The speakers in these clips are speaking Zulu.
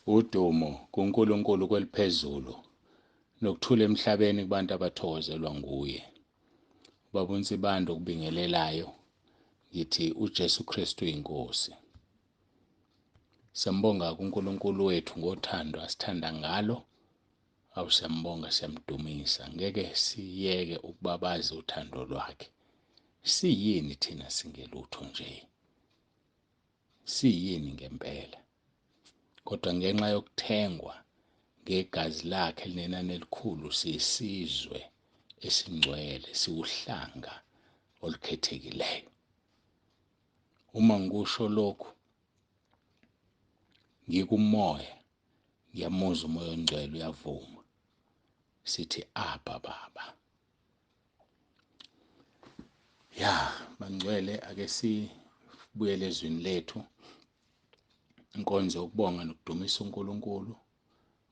Udumo kuNkulunkulu kweliphezulu nokuthula emhlabeni kubantu abathokozelwa nguye. Ubaba uNsibando okubingelelayo ngithi uJesu Kristu inkosi. Siyambonga kuNkulunkulu wethu ngothando asithanda ngalo. Awusiyambonga siyamdumisa. Ngeke siyeke ukubabaza uthando lwakhe. Siyini thina singelutho nje? Siyini ngempela? Kodwa ngenxa yokuthengwa ngegazi lakhe elinenani elikhulu siyisizwe esingcwele, siwuhlanga olukhethekileyo. Uma ngikusho lokhu ngikumoya, ngiyamuzwa umoya ongcwele uyavuma. Sithi Abba Baba. Bangcwele, ake sibuyele ezwini lethu. Inkonzo yokubonga nokudumisa uNkulunkulu.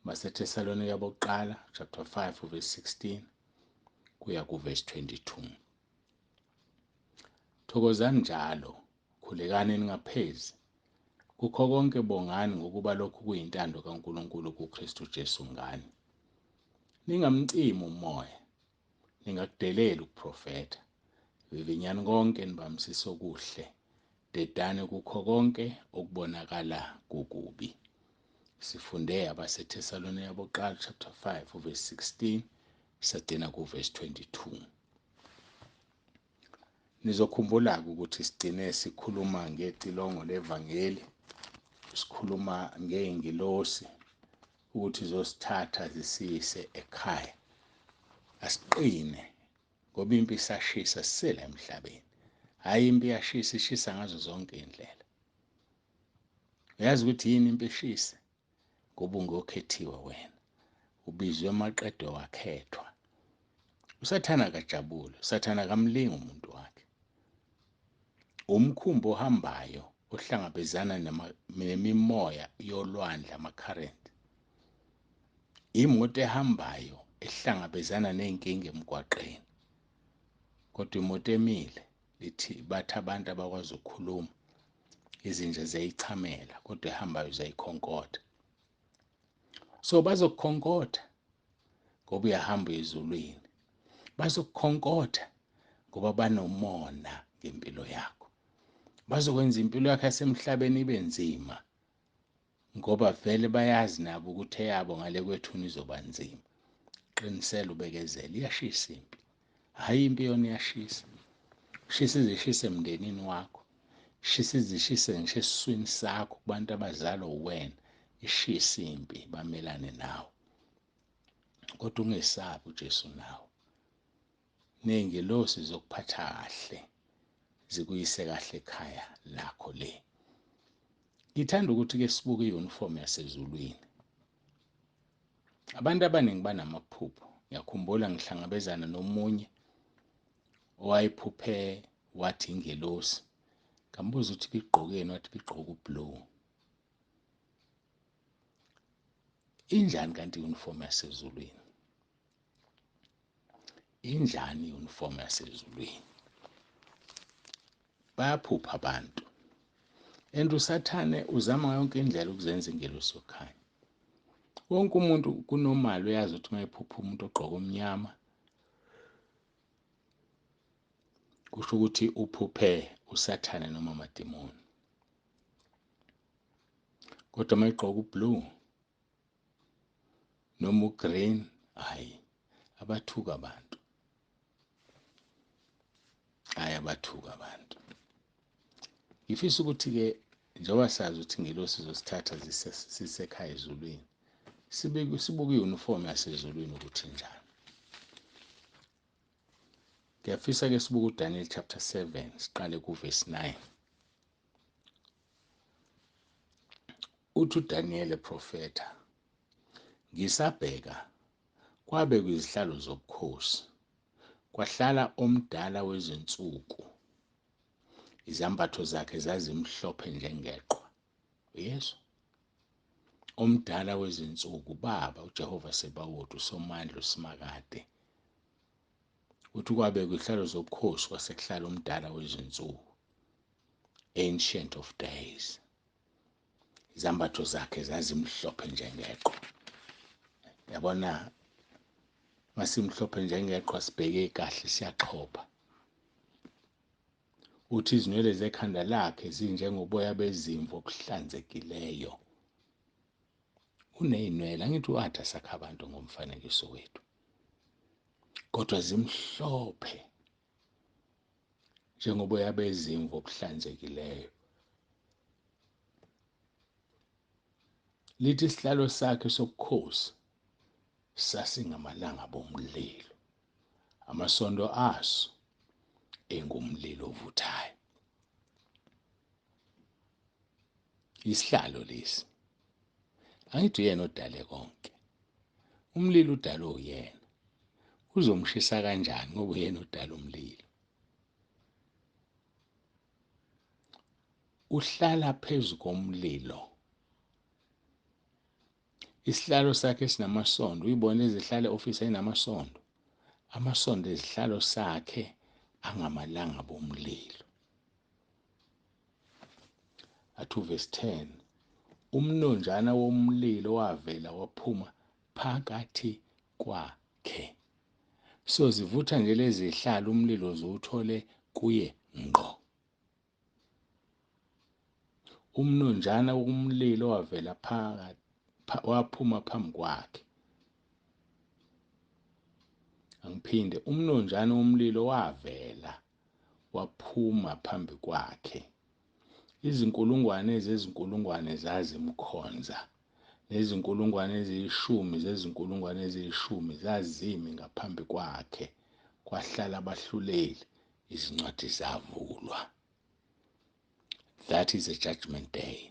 BaseThesalonika bokuqala chapter 5 verse 16 kuya ku verse 22. Thokozani njalo, khulekani ningaphezi. Kukho konke bongani ngokuba lokhu kuyintando kaNkulunkulu kuKristu Jesu ngani. Ningamcimi umoya, ningakudeleli ukuprofetha. Vivinyani konke nibambisise okuhle. Dedane kukho konke okubonakala kukubi. Sifunde abaseThesalonika bokuqala chapter 5 verse 16 sagcina ku verse 22. Nizokhumbula ukuthi sigcine sikhuluma ngecilongo levangeli, sikhuluma ngeengilosi ukuthi zosithatha zisiyise ekhaya. Asiqine ngoba impi isashisa sisela emhlabeni. Hayi impi yashisa, ishisa ngazo zonke indlela. Uyazi ukuthi yini impi ishisa? Ngoba ungokhethiwe wena. Ubizwe emaqedwe wakhethwa. USathana akajabule, uSathana akamlingi umuntu wakhe. Umkhumbi ohambayo ohlangabezana nemimoya yolwandle, ama-current. Imoto ehambayo ehlangabezana ney'nkinga emgwaqeni. Kodwa imoto emile bathi abantu abakwazi ukukhuluma, izinja ziyayichamela, kodwa ehambayo ziyayikhonkotha. So bazokukhonkotha ngoba uyahamba ezulwini. Bazokukhonkotha ngoba banomona ngempilo yakho. Bazokwenza impilo yakho yasemhlabeni ibe nzima ngoba vele bayazi nabo ukuthi eyabo ngale kwethuni izoba nzima. Qinisela ubekezele, iyashisa impi. Hayi impi yona iyashisa. Ishisa izishise emndenini wakho. Ishisa izishise ngisho esiswini sakho kubantu abazalwa uwena. Ishisa impi bamelane nawe. Kodwa ungesabi uJesu nawe. Ney'ngilosi zokuphatha kahle, zikuyise kahle ekhaya lakho le. Ngithanda ukuthi-ke sibuke i-uniform yasezulwini. Abantu abaningi banamaphupho. Ngiyakhumbula ngihlangabezana nomunye owayephuphe wathi ingelosi. Ngambuza ukuthi bigqokeni, wathi bigqoke ublue. Injani kanti i-uniform yasezulwini? Injani i-uniform yasezulwini? Bayaphupha abantu. And uSathane uzama yonke indlela ukuzenza ingelosi yokukhanya. Wonke umuntu kunomali uyazi ukuthi mayephupha umuntu ogqoke omnyama, kusho ukuthi uphuphe uSathane noma amadimoni. Kodwa mayegqoka ublue noma ugreen, hayi, abathuka abantu. Hayi, abathuka abantu. Ngifisa ukuthi-ke njengoba sazi ukuthi ingelosi zosithatha sisekhaya ezulwini, sibuke i-uniform yasezulwini ukuthi njani. Ngiyafisa-ke sibuke uDaniel chapter 7, siqale ku verse 9. Uthi uDaniel eprofetha, ngisabheka kwabekwa izihlalo zobukhosi, kwahlala omdala wezinsuku. Izambatho zakhe zazimhlophe njengeqhwa. Yesu omdala wezinsuku, Baba uJehova Sebawothi, uSomandla, uSimakade. Uthi kwabekwa izihlalo zobukhosi kwasekuhlala omdala wezinsuku, Ancient of Days. izambatho zakhe zazimhlophe njengeqhwa. Yabona masimhlophe njengeqhwa sibheke kahle siyaxhopha. Uthi izinwele zekhanda lakhe zinjengoboya bezimvu obuhlanzekileyo. Uney'nwele, angithi wathasakha abantu ngomfanekiso wethu, kodwa zimhlophe njengoboya bezimvu obuhlanzekileyo. Lithi isihlalo sakhe sobukhosi sasingamalanga bomlilo, amasondo aso engumlilo ovuthayo. Isihlalo lesi, angithi uyena odale konke. Umlilo udalwe uyena. Uzomshisa kanjani ngoba uyena odala umlilo? Uhlala phezu komlilo. Isihlalo sakhe sinamasondo. Uyibona izihlalo ofisa enamasondo. Amasondo ezihlalo sakhe angamalanga bomlilo. Athi verse 10, umnonjana womlilo wavela waphuma phakathi kwakhe. So zivutha nje lezi zihlalo, umlilo ziwuthole kuye ngqo. Umnonjana womlilo wavela waphuma phambi kwakhe. Angiphinde, umnonjana womlilo wavela waphuma phambi kwakhe. Izinkulungwane zezinkulungwane zazimkhonza, nezinkulungwane eziyishumi zezinkulungwane eziyishumi zazimi ngaphambi kwakhe. Kwahlala abahluleli, izincwadi zavulwa. That is a judgment day.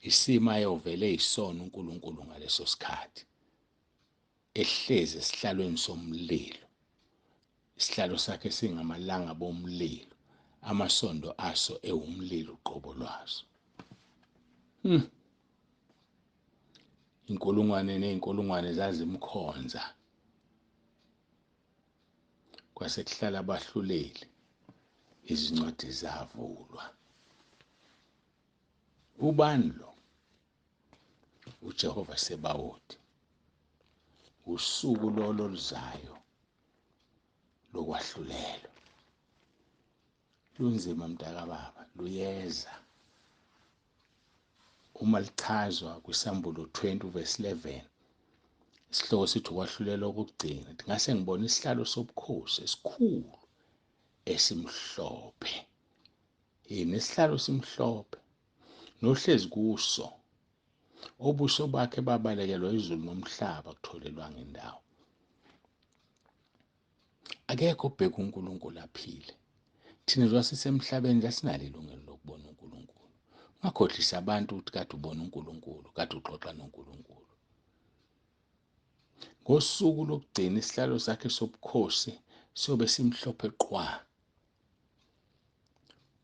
Isimo ayovele isona uNkulunkulu ngaleso sikhathi, ehlezi esihlalweni somlilo. Isihlalo sakhe singamalanga bomlilo, amasondo aso ewumlilo uqobo lwaso. Inkulungwane ney'nkulungwane zazimkhonza. Kwase kuhlala abahluleli, izincwadi zavulwa. Ubani lo? uJehova Sebawothi. Usuku lolo luzayo lokwahlulelwa. Lunzima mntakababa, luyeza. Uma lichazwa kwisambulo 20 verse 11, isihloko sithi ukwahlulelwa kokugcina. Ngase ngibona isihlalo sobukhosi esikhulu esimhlophe. Nesihlalo simhlophe, nohlezi kuso, obuso bakhe babalekelwa izulu nomhlaba kutholelwanga indawo. Akekho obheka uNkulunkulu aphile. Thina njengoba sisemhlabeni asinalo ilungelo lokubona uNkulunkulu. Ungakhohlisa abantu ukuthi kade ubona uNkulunkulu, kade uxoxa noNkulunkulu. Ngosuku lokugcina isihlalo sakhe sobukhosi sobe simhlophe qwa.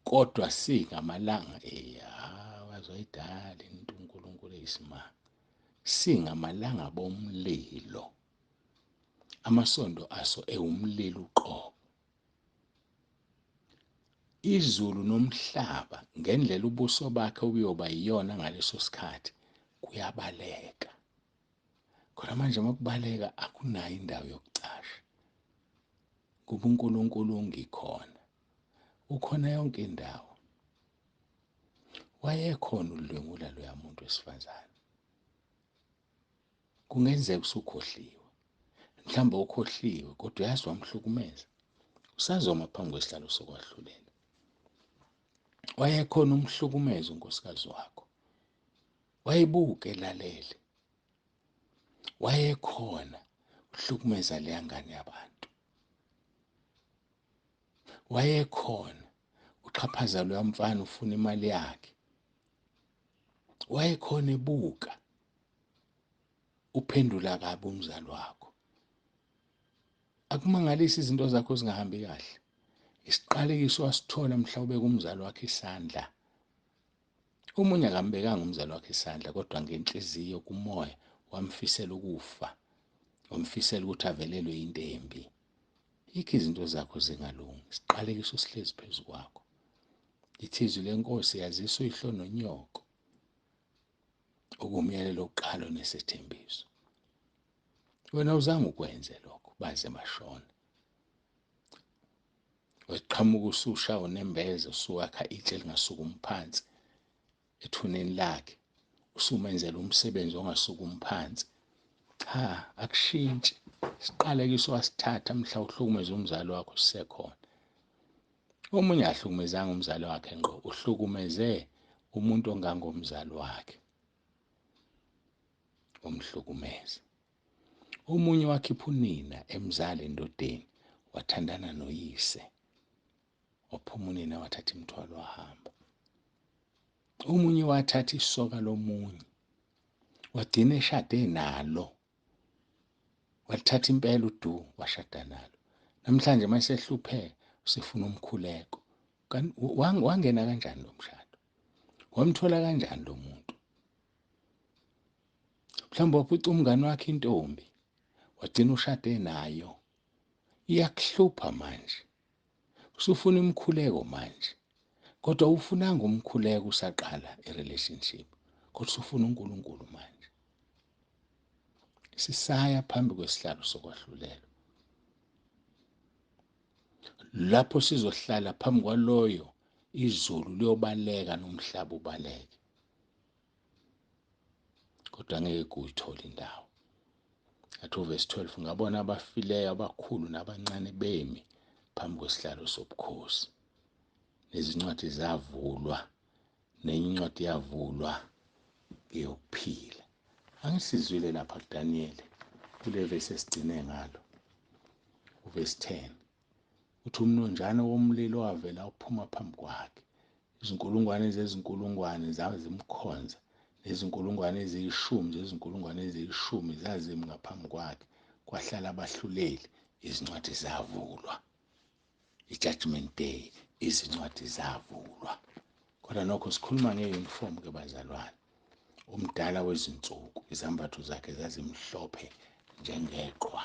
Kodwa singamalanga wazoyidala into uNkulunkulu eyisimanga. Singamalanga bomlilo. Amasondo aso ewumlilo uqobo. Izulu nomhlaba ngendlela ubuso bakhe ubuyoba yiyona ngaleso sikhathi kuyabaleka. Khona manje makubaleka akunayo indawo yokucasha. Kuba uNkulunkulu ungikhona. Ukhona yonke indawo. Wayekhona udlwengula loya muntu wesifazane. Kungenzeka usukhohliwe. Mhlawumbe ukhohliwe kodwa uyazi wamhlukumeza. Usazoma phambi kwesihlalo sokwahlulela. Wayekhona umhlukumeza unkosikazi wakho. Wayebuke elalele. Wayekhona uhlukumeza leya ngane yabantu. Wayekhona uxhaphaza loya mfana ufuna imali yakhe. Wayekhona ebuka uphendula kabi umzali wakho. Akumangalisa izinto zakho zingahambi kahle. Isiqalekiso wasithola mhlawumbe kumzali wakhe isandla. Umunye akambekanga umzali wakhe isandla kodwa ngenhliziyo kumoya wamfisela ukufa. Wamfisela ukuthi avelelwe into embi. Yikho izinto zakho zingalungi. Isiqalekiso sihlezi phezu kwakho. Ithizwi lenkosi yazisa uyihlo nonyoko. okumyalelo oqala nesethembiso. Wena uzange ukwenze lokho baze bashona. Weqhamuka usushawa nembeza usuwakha itshe elingasukumi phansi ethuneni lakhe, usumenzela umsebenzi ongasukumi phansi. Cha, akushintshi. Isiqalekiso wasithatha mhla uhlukumeza umzali wakho sisekhona. Omunye ahlukumezanga umzali wakhe ngqo, uhlukumeze umuntu ongangomzali wakhe, umhlukumeza. Omunye wakhipha unina emzala endodeni, wathandana noyise, waphuma unina wathatha imithwalo wahamba. Omunye wathatha isoka lomunye, wagcina eshade nalo, wathatha impela udu washada nalo. Namhlanje mase ehlupheka usefuna umkhuleko. Wangena kanjani lo mshado? Wamthola kanjani lo muntu? Mhlawumbe waphuca umngane wakhe intombi, wagcina ushade nayo. Iyakuhlupha manje. Usufuna umkhuleko manje. Kodwa ufunanga umkhuleko usaqala i-relationship. Kodwa usufuna uNkulunkulu manje. Sisaya phambi kwesihlalo sokwahlulelwa. Lapho sizohlala phambi kwaloyo izulu liyobaleka nomhlaba ubaleke. Kodwa ngeke kuyithole indawo. Athi uverse 12, ngabona abafileyo abakhulu nabancane bemi phambi kwesihlalo sobukhosi. Nezincwadi zavulwa, nenye incwadi yavulwa eyokuphila. Angisizwile lapha kuDaniel kule verse esigcine ngalo, uverse 10. Uthi umnonjana womlilo wavela uphuma phambi kwakhe. Izinkulungwane zezinkulungwane zazimkhonza, nezinkulungwane eziyishumi zezinkulungwane eziyishumi zazimi ngaphambi kwakhe. Kwahlala abahluleli, izincwadi zavulwa. I-Judgment Day, izincwadi zavulwa. Kodwa nokho sikhuluma nge-uniform ke bazalwane. Umdala wezinsuku, izambatho zakhe zazimhlophe njengeqhwa.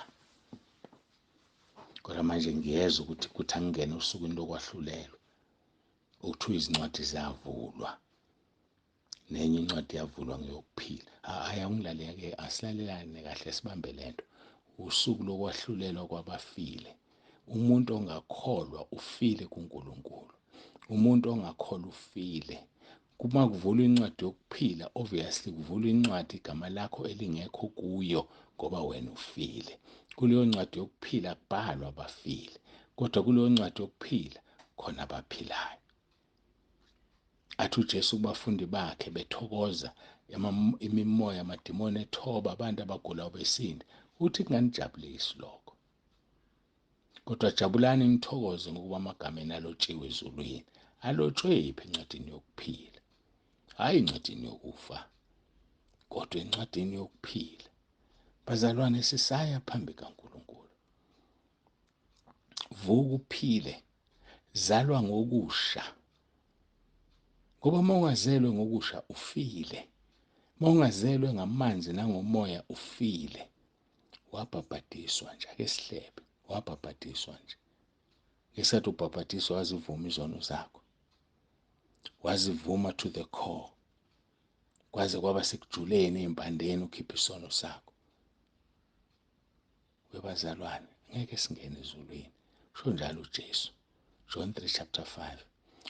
Kodwa manje ngiyeza ukuthi angingene usukwini lokwahlulelwa. Ukuthiwa izincwadi zavulwa. Nenye incwadi yavulwa ngeyokuphila. Aya ungilaleke, asilalelane kahle sibambe lento. Usuku lokwahlulelwa kwabafile. Umuntu ongakholwa ufile kuNkulunkulu. Umuntu ongakholwa ufile. Kuma kuvulwa incwadi yokuphila, obviously kuvulwa incwadi igama lakho elingekho kuyo ngoba wena ufile. Kuleyo ncwadi yokuphila kubhalwa abafile. Kodwa kuleyo ncwadi yokuphila khona abaphilayo. Athi uJesu kubafundi bakhe bethokoza, imimoya amadimoni ethoba, abantu abagulayo besinda. Uthi kunganijabulisi lokho. Kodwa jabulani nithokoze ngokuba amagama enu alotshiwe ezulwini. Alotshwe yiphi encwadini yokuphila? Hayi encwadini yokufa, kodwa encwadini yokuphila. Bazalwane, sisaya phambi kaNkulunkulu. Vuka uphile, zalwa ngokusha. Ngoba uma ungazelwe ngokusha ufile. Uma ungazelwe ngamanzi nangomoya ufile. Wabhabhadiswa nje, ake sihlebe. Wabhabhadiswa nje. Ngesikhathi ubhabhadiswa wazivuma izono zakho. Wazivuma to the core. Kwaze kwaba sekujuleni empandeni ukhipha isono sakho. Webazalwane, ngeke singene ezulwini. Usho njalo uJesu. John 3 chapter 5.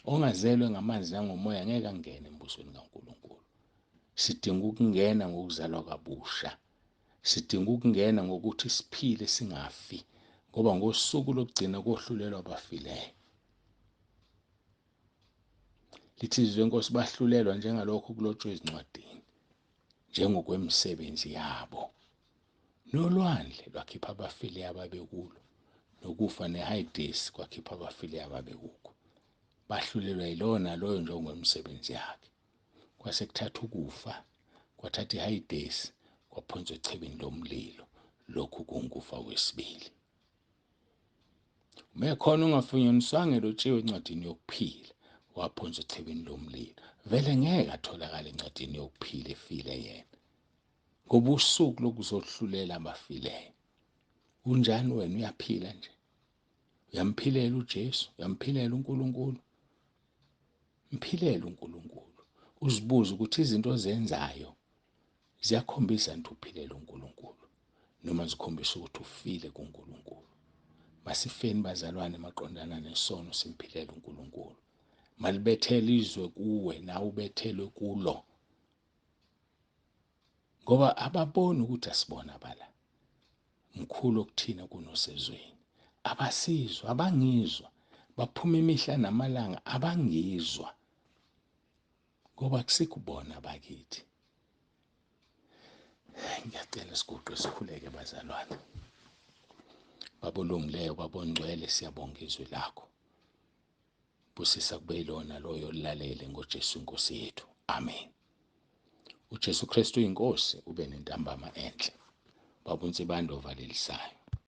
Ongazelwe ngamanzi nangomoya ngeke angene embusweni kaNkulunkulu. Sidinga ukungena ngokuzalwa kabusha. Sidinga ukungena ngokuthi siphile singafi. Ngoba ngosuku lokugcina kohlulelwa abafileyo. Lithi izwi leNkosi bahlulelwa njengalokho kulotshwe ezincwadini, njengokwemisebenzi yabo. Nolwandle lwakhipha abafileyo ababekulo, nokufa neHades kwakhipha abafileyo ababekukho. Bahlulelwa yilowo naloyo njengokwemisebenzi yakhe. Kwase kuthatha ukufa, kwathatha iHades, kwaphonswa echibini lomlilo. Lokhu kungukufa kwesibili. Mekhona ungafunyaniswanga elotshiwe encwadini yokuphila, waphonswa echibini lomlilo. Vele ngeke atholakala encwadini yokuphila efile yena. Ngoba usuku lokuzohlulela abafileyo. Unjani wena, uyaphila nje? Uyamphilela uJesu, uyamphilela uNkulunkulu. Mphilele uNkulunkulu. Uzibuze ukuthi izinto ozenzayo ziyakhombisa nti uphilela uNkulunkulu noma zikhombisa ukuthi ufile kuNkulunkulu. Masifeni bazalwane maqondana nesono simphilela uNkulunkulu. Malibethele izwe kuwe nawe ubethelwe kulo. Ngoba ababoni ukuthi asibona bala. Mkhulu okuthina kunosezweni. Abasizwa, abangizwa. Baphuma imihla namalanga abangizwa. Ngoba kusikubona bakithi. Ngiyacela siguqe sikhuleke bazalwane. Babolungileyo, babongcwele, siyabonga izwi lakho. Busisa kube yilona loyo lilalele ngoJesu Inkosi yethu. Amen. uJesu Kristu inkosi ube nentambama enhle. Baba uNsibando ovalelisayo.